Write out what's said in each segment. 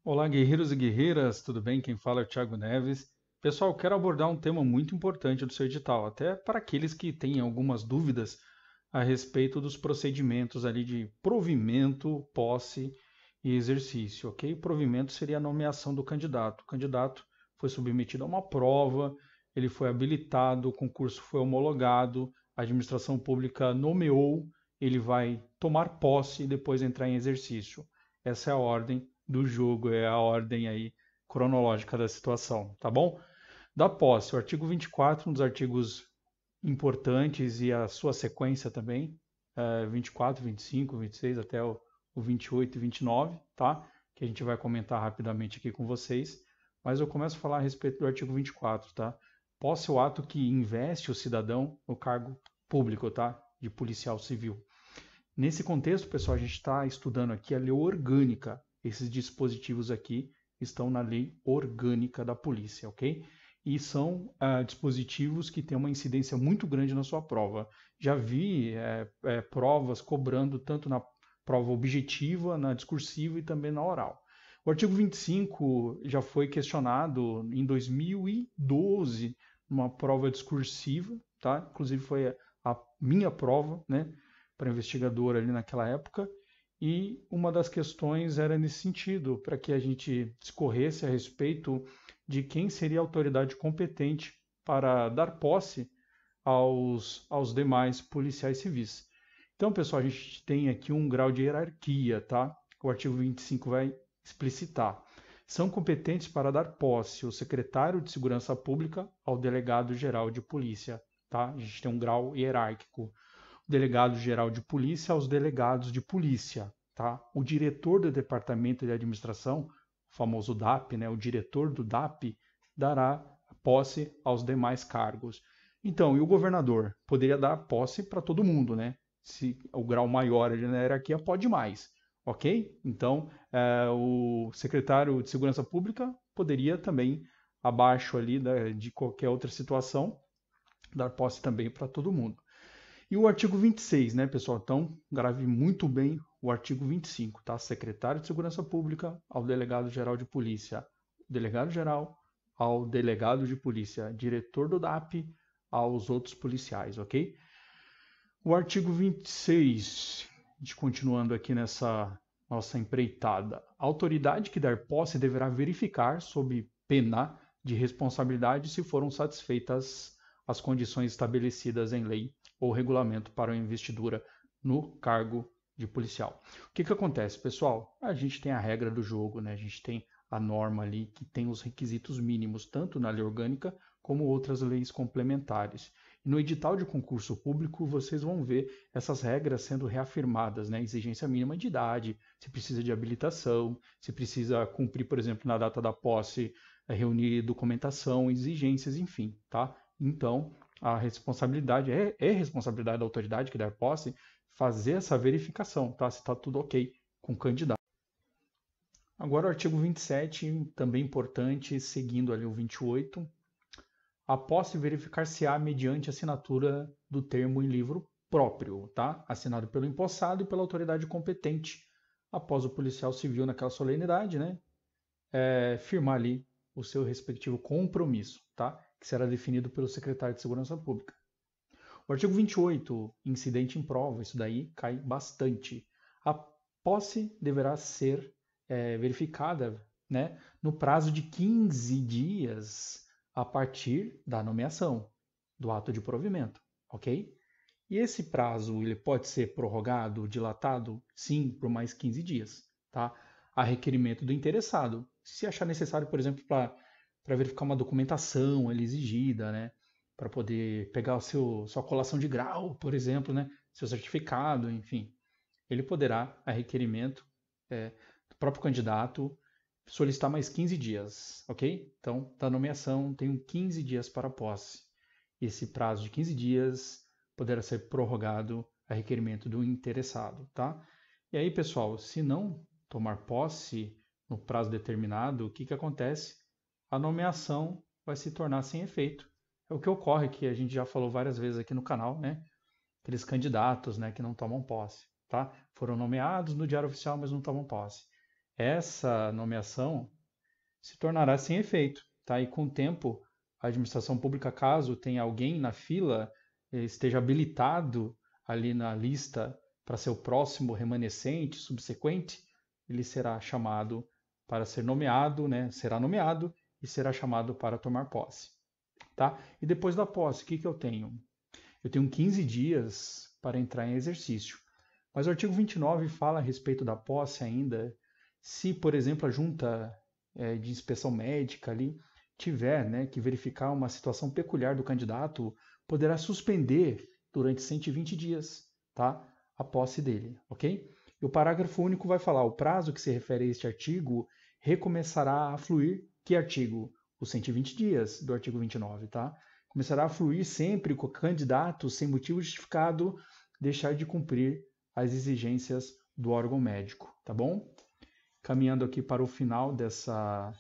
Olá, guerreiros e guerreiras, tudo bem? Quem fala é o Thiago Neves. Pessoal, quero abordar um tema muito importante do seu edital, até para aqueles que têm algumas dúvidas a respeito dos procedimentos ali de provimento, posse e exercício, ok? Provimento seria a nomeação do candidato. O candidato foi submetido a uma prova, ele foi habilitado, o concurso foi homologado, a administração pública nomeou, ele vai tomar posse e depois entrar em exercício. Essa é a ordem do jogo, é a ordem aí cronológica da situação, tá bom? Da posse, o artigo 24, um dos artigos importantes e a sua sequência também, 24, 25, 26 até o 28 e 29, tá? Que a gente vai comentar rapidamente aqui com vocês. Mas eu começo a falar a respeito do artigo 24, tá? Posse é o ato que investe o cidadão no cargo público, tá? De policial civil. Nesse contexto, pessoal, a gente está estudando aqui a lei orgânica. Esses dispositivos aqui estão na lei orgânica da polícia, ok? E são dispositivos que têm uma incidência muito grande na sua prova. Já vi provas cobrando tanto na prova objetiva, na discursiva e também na oral. O artigo 25 já foi questionado em 2012, numa prova discursiva, tá? Inclusive foi a minha prova, né? Para investigador ali naquela época, e uma das questões era nesse sentido, para que a gente discorresse a respeito de quem seria a autoridade competente para dar posse aos demais policiais civis. Então, pessoal, a gente tem aqui um grau de hierarquia, tá? O artigo 25 vai explicitar. São competentes para dar posse o secretário de Segurança Pública ao delegado-geral de polícia, tá? A gente tem um grau hierárquico. Delegado-geral de polícia aos delegados de polícia, tá? O diretor do departamento de administração, o famoso DAP, né? O diretor do DAP dará posse aos demais cargos. Então, e o governador poderia dar posse para todo mundo, né? Se o grau maior ali na hierarquia pode mais, ok? Então, o secretário de Segurança Pública poderia também, abaixo ali de qualquer outra situação, dar posse também para todo mundo. E o artigo 26, né, pessoal? Então, grave muito bem o artigo 25, tá? Secretário de Segurança Pública ao delegado-geral de polícia, delegado-geral ao delegado de polícia, diretor do DAP aos outros policiais, ok? O artigo 26, a gente continuando aqui nessa nossa empreitada. A autoridade que der posse deverá verificar, sob pena de responsabilidade, se foram satisfeitas as condições estabelecidas em lei ou regulamento para a investidura no cargo de policial. O que acontece, pessoal? A gente tem a regra do jogo, né? A gente tem a norma ali que tem os requisitos mínimos, tanto na lei orgânica como outras leis complementares. E no edital de concurso público, vocês vão ver essas regras sendo reafirmadas, né? Exigência mínima de idade, se precisa de habilitação, se precisa cumprir, por exemplo, na data da posse, reunir documentação, exigências, enfim, tá? Então, a responsabilidade é responsabilidade da autoridade que der posse fazer essa verificação, tá? Se está tudo ok com o candidato. Agora o artigo 27, também importante, seguindo ali o 28, a posse verificar-se-á mediante assinatura do termo em livro próprio, tá? Assinado pelo empossado e pela autoridade competente, após o policial civil naquela solenidade, né? Firmar ali o seu respectivo compromisso, tá? Que será definido pelo secretário de Segurança Pública. O artigo 28, incidente em prova, isso daí cai bastante. A posse deverá ser verificada, né, no prazo de 15 dias a partir da nomeação, do ato de provimento, ok? E esse prazo ele pode ser prorrogado, dilatado? Sim, por mais 15 dias, tá? A requerimento do interessado. Se achar necessário, por exemplo, para verificar uma documentação ali exigida, né? Para poder pegar sua colação de grau, por exemplo, né? Seu certificado, enfim. Ele poderá, a requerimento do próprio candidato, solicitar mais 15 dias, ok? Então, da nomeação, tenho 15 dias para a posse. Esse prazo de 15 dias poderá ser prorrogado a requerimento do interessado, tá? E aí, pessoal, se não tomar posse no prazo determinado, o que acontece? A nomeação vai se tornar sem efeito. É o que ocorre, que a gente já falou várias vezes aqui no canal, né? Aqueles candidatos, né, que não tomam posse, tá? Foram nomeados no Diário Oficial, mas não tomam posse. essa nomeação se tornará sem efeito, tá? E com o tempo, a administração pública, caso tenha alguém na fila, esteja habilitado ali na lista para ser o próximo remanescente, subsequente, ele será chamado para ser nomeado, né? Será nomeado e será chamado para tomar posse, tá? E depois da posse, o que que eu tenho? Eu tenho 15 dias para entrar em exercício. Mas o artigo 29 fala a respeito da posse ainda, se, por exemplo, a junta de inspeção médica ali tiver, né, que verificar uma situação peculiar do candidato, poderá suspender durante 120 dias, tá, a posse dele, ok? E o parágrafo único vai falar: o prazo que se refere a este artigo recomeçará a fluir. Que artigo? Os 120 dias do artigo 29, tá? Começará a fluir sempre que o candidato, sem motivo justificado, deixar de cumprir as exigências do órgão médico, tá bom? Caminhando aqui para o final dessa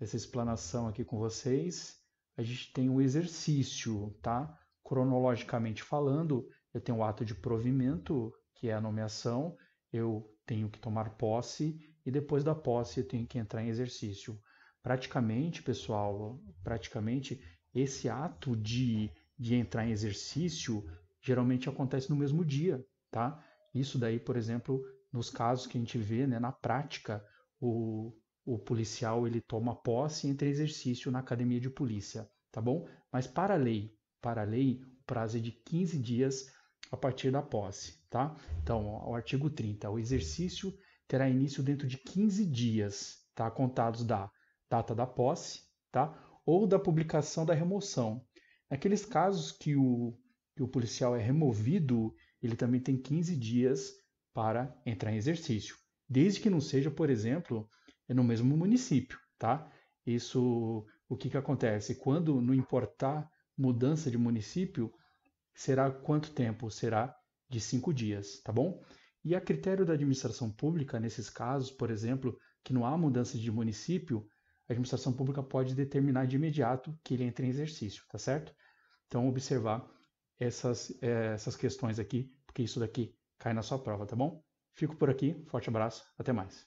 explanação aqui com vocês, a gente tem o exercício, tá? Cronologicamente falando, eu tenho o ato de provimento, que é a nomeação, eu tenho que tomar posse e depois da posse eu tenho que entrar em exercício. Praticamente, pessoal, esse ato de entrar em exercício geralmente acontece no mesmo dia, tá? Isso daí, por exemplo, nos casos que a gente vê, né, na prática, o policial ele toma posse e entra em exercício na academia de polícia, tá bom? Mas para a lei, o prazo é de 15 dias a partir da posse, tá? Então, o artigo 30, o exercício terá início dentro de 15 dias, tá? Contados da data da posse, tá? Ou da publicação da remoção. Naqueles casos que o policial é removido, ele também tem 15 dias para entrar em exercício, desde que não seja, por exemplo, no mesmo município, tá? Isso, o que que acontece? Quando não importar mudança de município, será quanto tempo? Será de 5 dias, tá bom? E a critério da administração pública, nesses casos, por exemplo, que não há mudança de município, a administração pública pode determinar de imediato que ele entre em exercício, tá certo? Então, observar essas questões aqui, porque isso daqui cai na sua prova, tá bom? Fico por aqui, forte abraço, até mais.